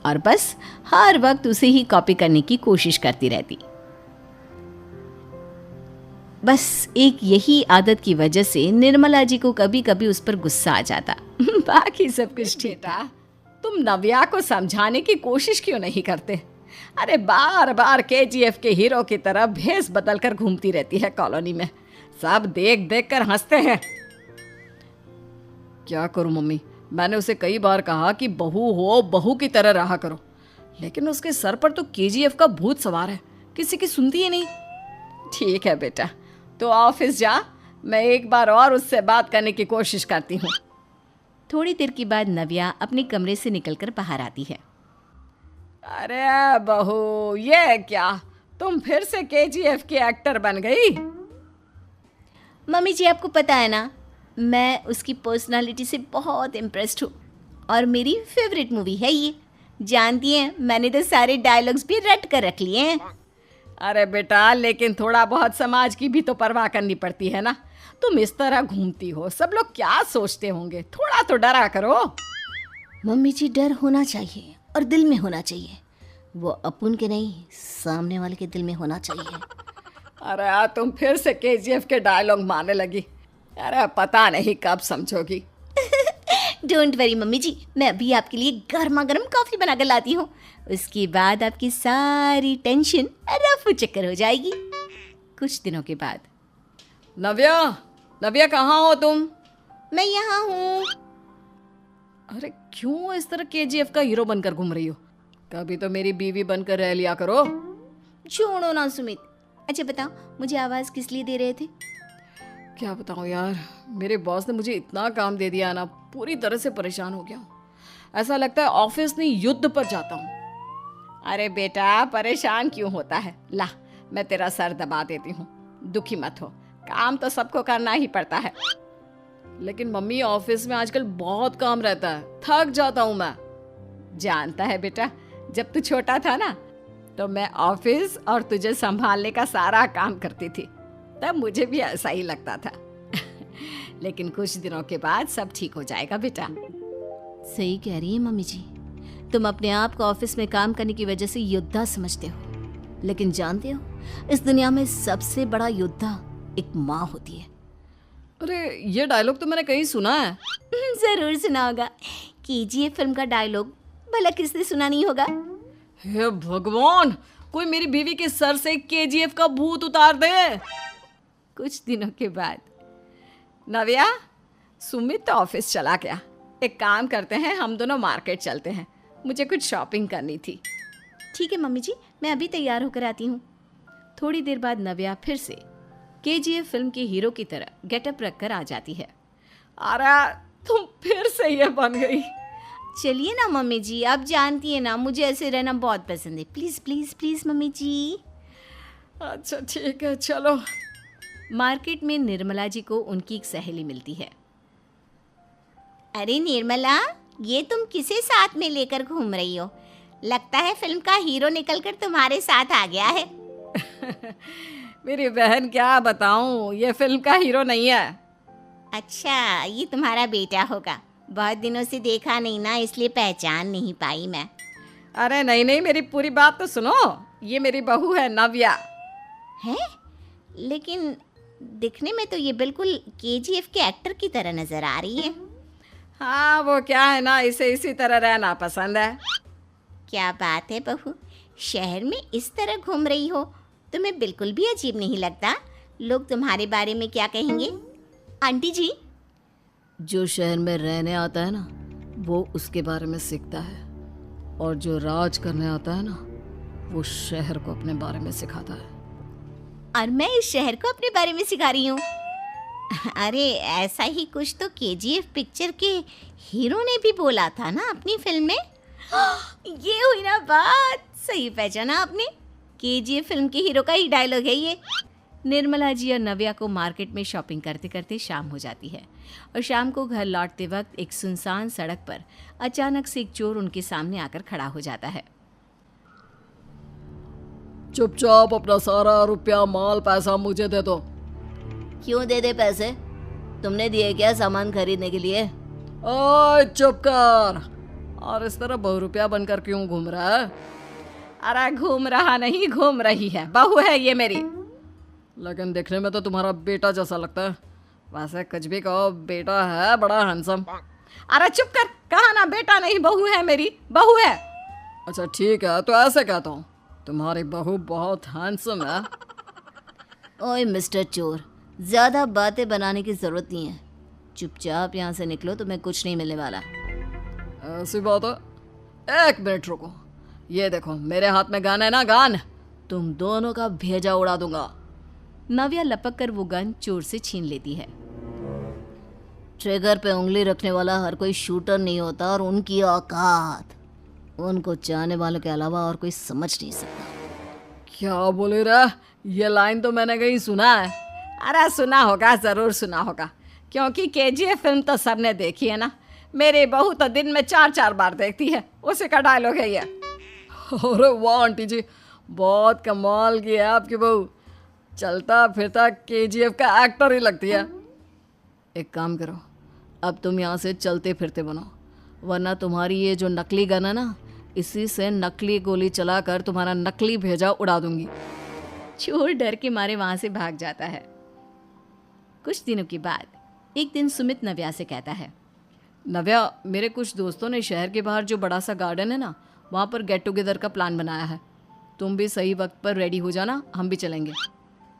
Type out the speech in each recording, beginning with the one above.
और बस हर वक्त उसे ही कॉपी करने की कोशिश करती रहती। बस एक यही आदत की वजह से निर्मला जी को कभी कभी उस पर गुस्सा आ जाता। बाकी सब कुछ ठीक था। तुम नव्या को समझाने की कोशिश क्यों नहीं करते? अरे बार बार केजीएफ के हीरो की तरह भेस बदल कर घूमती रहती है कॉलोनी में। सब देख देख कर हंसते हैं। क्या करूं मम्मी, मैंने उसे कई बार कहा कि बहू हो, बहू की तरह रहा करो, लेकिन उसके सर पर तो केजीएफ का भूत सवार है, किसी की सुनती ही नहीं। ठीक है बेटा, तो ऑफिस जा, मैं एक बार और उससे बात करने की कोशिश करती हूँ। थोड़ी देर के बाद नव्या अपने कमरे से निकलकर बाहर आती है। अरे बहू, ये क्या, तुम फिर से केजीएफ की एक्टर बन गई? मम्मी जी, आपको पता है ना, मैं उसकी पर्सनालिटी से बहुत इम्प्रेस्ड हूँ और मेरी फेवरेट मूवी है ये। जानती हैं, मैंने तो सारे डायलॉग्स भी रट कर रख लिए हैं। अरे बेटा, लेकिन थोड़ा बहुत समाज की भी तो परवाह करनी पड़ती है ना। तुम इस तरह घूमती हो, सब लोग क्या सोचते होंगे, थोड़ा तो डरा करो। मम्मी जी, डर होना चाहिए और दिल में होना चाहिए, वो अपन के नहीं, सामने वाले के दिल में होना चाहिए। अरे तुम फिर से केजीएफ के डायलॉग मारने लगी। अरे पता नहीं कब समझोगी। डोंट वरी मम्मी जी, मैं अभी आपके लिए गर्मा गर्म कॉफी बनाकर लाती हूँ। उसके बाद आपकी सारी टेंशन रफू चक्कर हो जाएगी। कुछ दिनों के बाद। नव्या, नव्या कहाँ हो तुम? मैं यहाँ हूँ। अरे क्यों इस तरह केजीएफ का हीरो बनकर घूम रही हो? कभी तो मेरी बीवी बनकर रह लिया करो। छोड़ो ना सुमित। अच्छा बताओ, मुझे आवाज़ किस लिए दे रहे थे? क्या बताऊँ यार, मेरे बॉस ने मुझे इतना काम दे दिया ना, पूरी तरह से परेशान हो गया हूँ। ऐसा लगता है ऑफिस नहीं, युद्ध पर जाता हूँ। अरे बेटा, परेशान क्यों होता है? ला, मैं तेरा सर दबा देती हूँ, दुखी मत हो, काम तो सबको करना ही पड़ता है। लेकिन मम्मी, ऑफिस में आजकल बहुत काम रहता है, थक जाता हूँ मैं। जानता है बेटा, जब तू छोटा था ना, तो मैं ऑफिस और तुझे संभालने का सारा काम करती थी, तब मुझे भी ऐसा ही लगता था। लेकिन कुछ दिनों के बाद सब ठीक हो जाएगा बेटा। सही कह रही है मम्मी जी, तुम अपने आप को ऑफिस में काम करने की वजह से योद्धा समझते हो, लेकिन जानते हो, इस दुनिया में सबसे बड़ा योद्धा एक माँ होती है। अरे ये डायलॉग तो मैंने कहीं सुना है। जरूर सुना होगा, केजीएफ फिल्म का डायलॉग, भला किसने सुना नहीं होगा? हे भगवान, कोई मेरी बीवी के सर से केजीएफ का भूत उतार दे। कुछ दिनों के बाद। नव्या, सुमित तो ऑफिस चला गया, एक काम करते हैं, हम दोनों मार्केट चलते हैं, मुझे कुछ शॉपिंग करनी थी। ठीक है मम्मी जी, मैं अभी तैयार होकर आती हूँ। थोड़ी देर बाद नव्या फिर से केजीएफ फिल्म के हीरो की तरह गेटअप रखकर आ जाती है। अरे तुम फिर से ये बन गई। चलिए ना मम्मी जी, आप जानती है ना, मुझे ऐसे रहना बहुत पसंद है। प्लीज़ प्लीज़ प्लीज़ मम्मी जी। अच्छा ठीक है, चलो। मार्केट में निर्मला जी को उनकी एक सहेली मिलती है। अरे निर्मला, ये तुम किसे साथ में लेकर घूम रही हो? लगता है फिल्म का हीरो निकलकर तुम्हारे साथ आ गया है। मेरी बहन, क्या बताऊं, ये फिल्म का हीरो नहीं है। अच्छा, ये तुम्हारा बेटा होगा, बहुत दिनों से देखा नहीं ना, इसलिए पहचान नहीं पाई मैं। अरे नहीं नहीं, मेरी पूरी बात तो सुनो, ये मेरी बहू है नव्या। है? लेकिन दिखने में तो ये बिल्कुल केजीएफ के एक्टर की तरह नजर आ रही है। हाँ, वो क्या है ना, इसे इसी तरह रहना पसंद है। क्या बात है बहू, शहर में इस तरह घूम रही हो, तुम्हें बिल्कुल भी अजीब नहीं लगता? लोग तुम्हारे बारे में क्या कहेंगे? आंटी जी, जो शहर में रहने आता है ना, वो उसके बारे में सीखता है, और जो राज करने आता है ना, वो शहर को अपने बारे में सिखाता है। और मैं इस शहर को अपने बारे में सिखा रही हूँ। अरे ऐसा ही कुछ तो केजीएफ पिक्चर के हीरो ने भी बोला था ना अपनी फिल्म में। ये हुई ना बात, सही पहचाना आपने, केजीएफ फिल्म के हीरो का ही डायलॉग है ये। निर्मला जी और नव्या को मार्केट में शॉपिंग करते करते शाम हो जाती है, और शाम को घर लौटते वक्त एक सुनसान सड़क पर अचानक से एक चोर उनके सामने आकर खड़ा हो जाता है। चुपचाप अपना सारा रुपया, माल, पैसा मुझे दे दो। क्यों दे दे पैसे? तुमने दिए क्या सामान खरीदने के लिए? ओए चुप कर। और इस तरह बहुरूपिया बनकर क्यों घूम रहा है? अरे घूम रहा नहीं, घूम रही है, बहू है ये मेरी। लेकिन देखने में तो तुम्हारा बेटा जैसा लगता है। वैसे कुछ भी कहो, बेटा है बड़ा हैंडसम। अरे चुप कर, कहा ना बेटा नहीं बहू है मेरी, बहू है। अच्छा ठीक है, तो ऐसे कहता हूँ, तुम्हारी बहू बहुत हैंडसम है। ओए मिस्टर चोर, ज़्यादा बातें बनाने की ज़रूरत नहीं है। चुपचाप यहाँ से निकलो, तुम्हें कुछ नहीं मिलने वाला। ऐसी बात है। एक मिनट रुको, ये देखो मेरे हाथ में गन है ना, गन। तुम दोनों का भेजा उड़ा दूंगा। नव्या लपक कर वो गन चोर से छीन लेती है। ट्रिगर पे उंगली रखने वाला हर कोई शूटर नहीं होता, और उनकी औकात उनको चाहने वालों के अलावा और कोई समझ नहीं सकता। क्या बोले रहा? ये लाइन तो मैंने कहीं सुना है। अरे सुना होगा, जरूर सुना होगा, क्योंकि केजीएफ फिल्म तो सबने देखी है ना। मेरी बहू तो दिन में 4-4 बार देखती है, उसी का डायलॉग है ये। अरे वाह आंटी जी, बहुत कमाल की है आपकी बहू। चलता फिरता केजीएफ का एक्टर ही लगती है। एक काम करो, अब तुम यहाँ से चलते फिरते बनो, वरना तुम्हारी ये जो नकली गन है ना, इसी से नकली गोली चलाकर तुम्हारा नकली भेजा उड़ा दूंगी। चोर डर के मारे वहां से भाग जाता है। कुछ दिनों के बाद एक दिन सुमित नव्या से कहता है, नव्या, मेरे कुछ दोस्तों ने शहर के बाहर जो बड़ा सा गार्डन है ना, वहाँ पर गेट टुगेदर का प्लान बनाया है। तुम भी सही वक्त पर रेडी हो जाना, हम भी चलेंगे।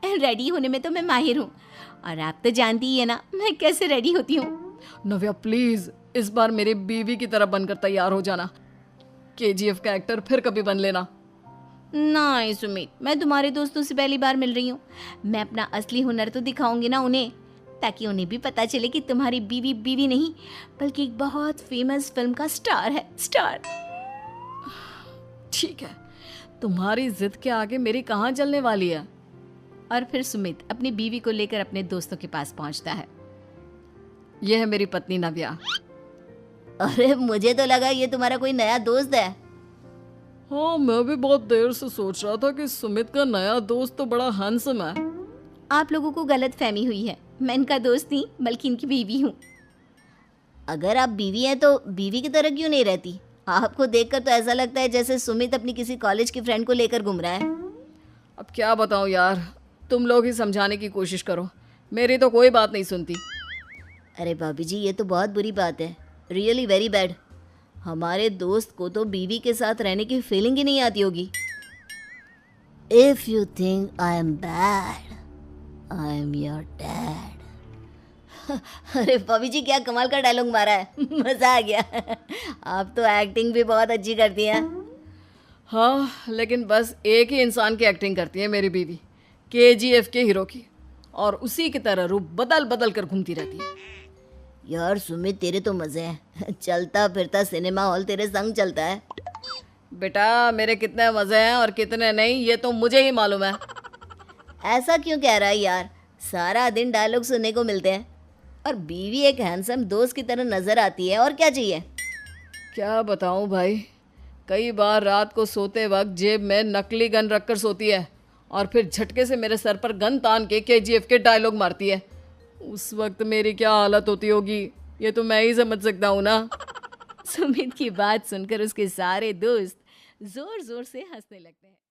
रेडी होने में तो मैं माहिर हूँ, और आप तो जानती ही है ना मैं कैसे रेडी होती हूँ। नव्या प्लीज, इस बार मेरी बीवी की तरह बनकर तैयार हो जाना। केजीएफ का एक्टर फिर कभी बन लेना। नहीं सुमित, मैं तुम्हारे दोस्तों से पहली बार मिल रही हूँ। मैं अपना असली हुनर तो दिखाऊंगी ना उन्हें, ताकि उन्हें भी पता चले कि तुम्हारी बीवी बीवी नहीं, बल्कि एक बहुत फेमस फिल्म का स्टार है, स्टार। ठीक है, तुम्हारी जिद के आगे मेरी कहाँ जलने वाली है। और फिर सुमित अपनी बीवी को लेकर अपने दोस्तों के पास पहुंचता है। यह है मेरी पत्नी नव्या। अरे मुझे तो लगा ये तुम्हारा कोई नया दोस्त है। हाँ, मैं भी बहुत देर से सोच रहा था कि सुमित का नया दोस्त तो बड़ा हैंडसम है। आप लोगों को गलत फहमी हुई है, मैं इनका दोस्त नहीं बल्कि इनकी बीवी हूँ। अगर आप बीवी हैं तो बीवी की तरह क्यों नहीं रहती? आपको देखकर तो ऐसा लगता है जैसे सुमित अपनी किसी कॉलेज की फ्रेंड को लेकर घूम रहा है। अब क्या बताऊँ यार, तुम लोग ही समझाने की कोशिश करो, मेरी तो कोई बात नहीं सुनती। अरे भाभी जी, ये तो बहुत बुरी बात है, रियली वेरी बैड। हमारे दोस्त को तो बीवी के साथ रहने की फीलिंग ही नहीं आती होगी। If you think I am bad, I am your dad. अरे भाभी जी, क्या कमाल का डायलॉग मारा है, मजा आ गया। आप तो एक्टिंग भी बहुत अच्छी करती हैं। हाँ, लेकिन बस एक ही इंसान की एक्टिंग करती है मेरी बीवी, केजीएफ के हीरो की, और उसी की तरह रूप बदल बदल कर घूमती रहती है। यार सुमित, तेरे तो मजे हैं, चलता फिरता सिनेमा हॉल तेरे संग चलता है। बेटा, मेरे कितने मजे हैं और कितने नहीं, ये तो मुझे ही मालूम है। ऐसा क्यों कह रहा है यार, सारा दिन डायलॉग सुनने को मिलते हैं, और बीवी एक हैंडसम दोस्त की तरह नजर आती है, और क्या चाहिए। क्या बताऊं भाई, कई बार रात को सोते वक्त जेब में नकली गन रखकर सोती है, और फिर झटके से मेरे सर पर गन तान के केजीएफ के डायलॉग मारती है। उस वक्त मेरी क्या हालत होती होगी, ये तो मैं ही समझ सकता हूँ ना। सुमित की बात सुनकर उसके सारे दोस्त जोर जोर से हंसने लगते हैं।